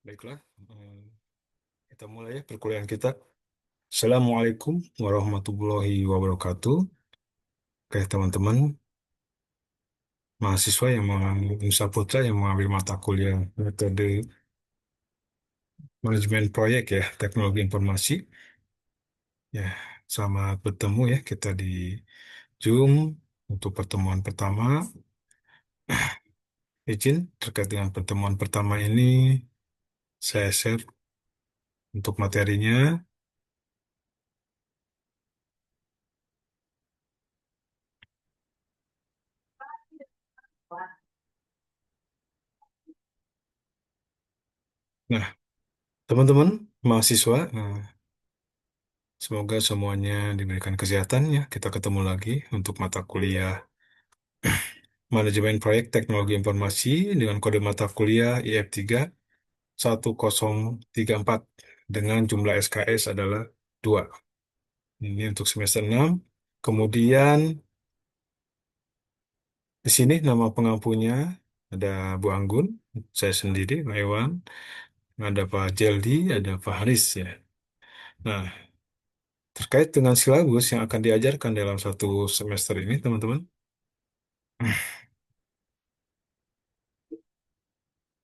Baiklah, kita mulai ya perkuliahan kita. Assalamualaikum warahmatullahi wabarakatuh. Oke, teman-teman, mahasiswa yang Nusa Putra yang mengambil mata kuliah metode manajemen proyek ya, teknologi informasi. Ya, selamat bertemu ya kita di Zoom untuk pertemuan pertama. Izin terkait dengan pertemuan pertama ini, saya share untuk materinya. Nah, teman-teman mahasiswa, semoga semuanya diberikan kesehatan ya. Kita ketemu lagi untuk mata kuliah Manajemen Proyek Teknologi Informasi dengan kode mata kuliah IF3 1034 dengan jumlah SKS adalah 2. Ini untuk semester 6. Kemudian di sini nama pengampunya ada Bu Anggun, saya sendiri, Pak Iwan, ada Pak Jeldi, ada Pak Haris ya. Nah, terkait dengan silabus yang akan diajarkan dalam satu semester ini, teman-teman.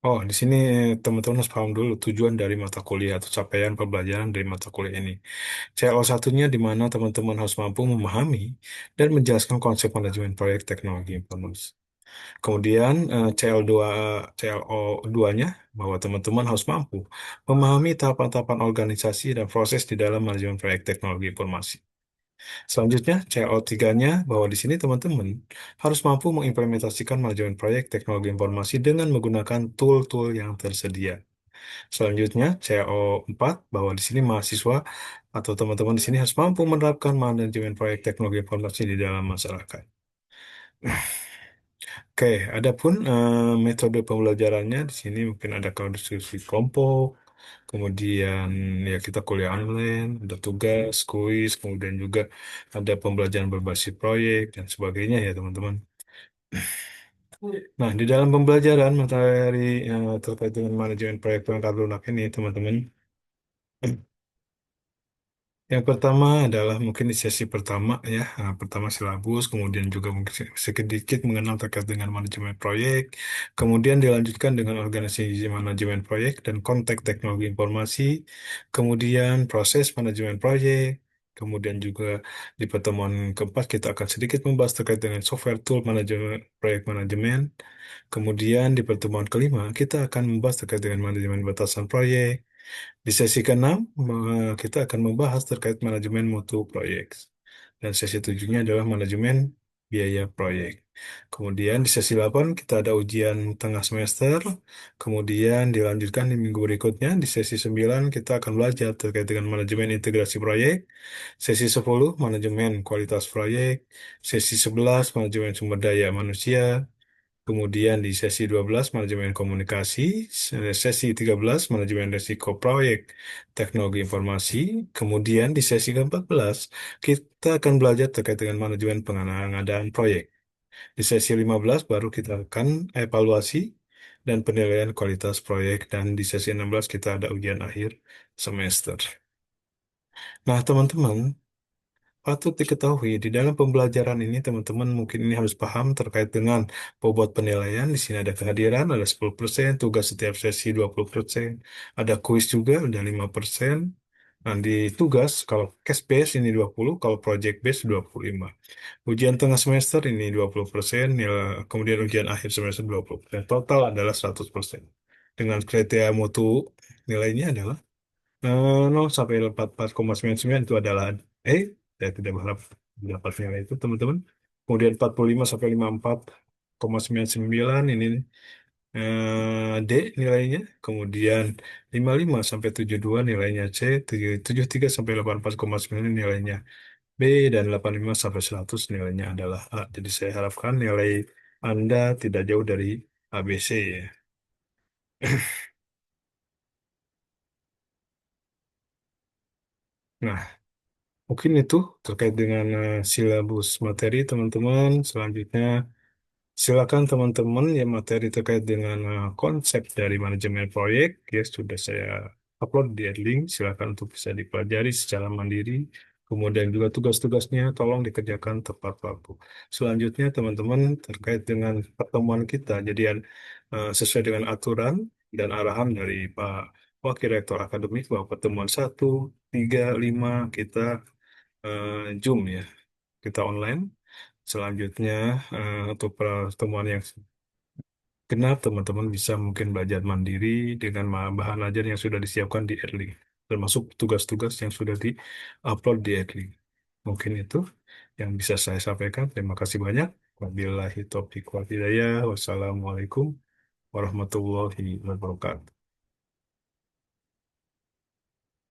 Oh, di sini teman-teman harus paham dulu tujuan dari mata kuliah atau capaian pembelajaran dari mata kuliah ini. CLO satunya di mana teman-teman harus mampu memahami dan menjelaskan konsep manajemen proyek teknologi informasi. Kemudian CLO 2-nya bahwa teman-teman harus mampu memahami tahapan-tahapan organisasi dan proses di dalam manajemen proyek teknologi informasi. Selanjutnya, CLO 3-nya bahwa di sini teman-teman harus mampu mengimplementasikan manajemen proyek teknologi informasi dengan menggunakan tool-tool yang tersedia. Selanjutnya, CO4 bahwa di sini mahasiswa atau teman-teman di sini harus mampu menerapkan manajemen proyek teknologi informasi di dalam masyarakat. Oke, adapun metode pembelajarannya di sini mungkin ada kalau diskusi kelompok, kemudian ya kita kuliah online, ada tugas, kuis, kemudian juga ada pembelajaran berbasis proyek dan sebagainya ya teman-teman. Nah, di dalam pembelajaran materi terkait dengan manajemen proyek perangkat lunak ini teman-teman, yang pertama adalah mungkin di sesi pertama ya, pertama silabus, kemudian juga mungkin sedikit mengenal terkait dengan manajemen proyek, kemudian dilanjutkan dengan organisasi manajemen proyek dan konteks teknologi informasi, kemudian proses manajemen proyek, kemudian juga di pertemuan keempat kita akan sedikit membahas terkait dengan software tool manajemen proyek manajemen, kemudian di pertemuan kelima kita akan membahas terkait dengan manajemen batasan proyek. Di sesi ke-6, kita akan membahas terkait manajemen mutu proyek. Dan sesi 7-nya adalah manajemen biaya proyek. Kemudian di sesi 8 kita ada ujian tengah semester. Kemudian dilanjutkan di minggu berikutnya. Di sesi 9 kita akan belajar terkait dengan manajemen integrasi proyek. Sesi 10 manajemen kualitas proyek. Sesi 11 manajemen sumber daya manusia. Kemudian di sesi 12 manajemen komunikasi, sesi 13 manajemen risiko proyek teknologi informasi, kemudian di sesi ke-14 kita akan belajar terkait dengan manajemen pengadaan proyek. Di sesi 15 baru kita akan evaluasi dan penilaian kualitas proyek dan di sesi 16 kita ada ujian akhir semester. Nah, teman-teman, patut diketahui, di dalam pembelajaran ini teman-teman mungkin ini harus paham terkait dengan bobot penilaian. Di sini ada kehadiran, ada 10%, tugas setiap sesi 20%, ada kuis juga, ada 5%. Nanti tugas, kalau case base ini 20, kalau project base 25. Ujian tengah semester ini 20%, kemudian ujian akhir semester 20%. Total adalah 100%. Dengan kriteria mutu nilainya adalah 0 sampai 44,99 itu adalah E, saya tidak berharap dapat nilai itu teman-teman. Kemudian 45 sampai 54,99 ini D nilainya. Kemudian 55 sampai 72 nilainya C, 73 sampai 84,9 nilainya B, dan 85 sampai 100 nilainya adalah A. Jadi saya harapkan nilai Anda tidak jauh dari ABC ya. Nah, mungkin itu terkait dengan silabus materi, teman-teman. Selanjutnya, Silakan teman-teman yang materi terkait dengan konsep dari manajemen proyek ya sudah saya upload di link. Silakan untuk bisa dipelajari secara mandiri. Kemudian juga tugas-tugasnya tolong dikerjakan tepat waktu. Selanjutnya teman-teman terkait dengan pertemuan kita, jadi sesuai dengan aturan dan arahan dari Pak Wakil Rektor Akademik bahwa pertemuan 1, 3, 5 kita Zoom ya, kita online. Selanjutnya untuk pertemuan yang genap, teman-teman bisa mungkin belajar mandiri dengan bahan ajar yang sudah disiapkan di Erling, termasuk tugas-tugas yang sudah di-upload di Erling. Mungkin itu yang bisa saya sampaikan. Terima kasih banyak. Wabillahi taufiq wal hidayah. Wassalamualaikum warahmatullahi wabarakatuh.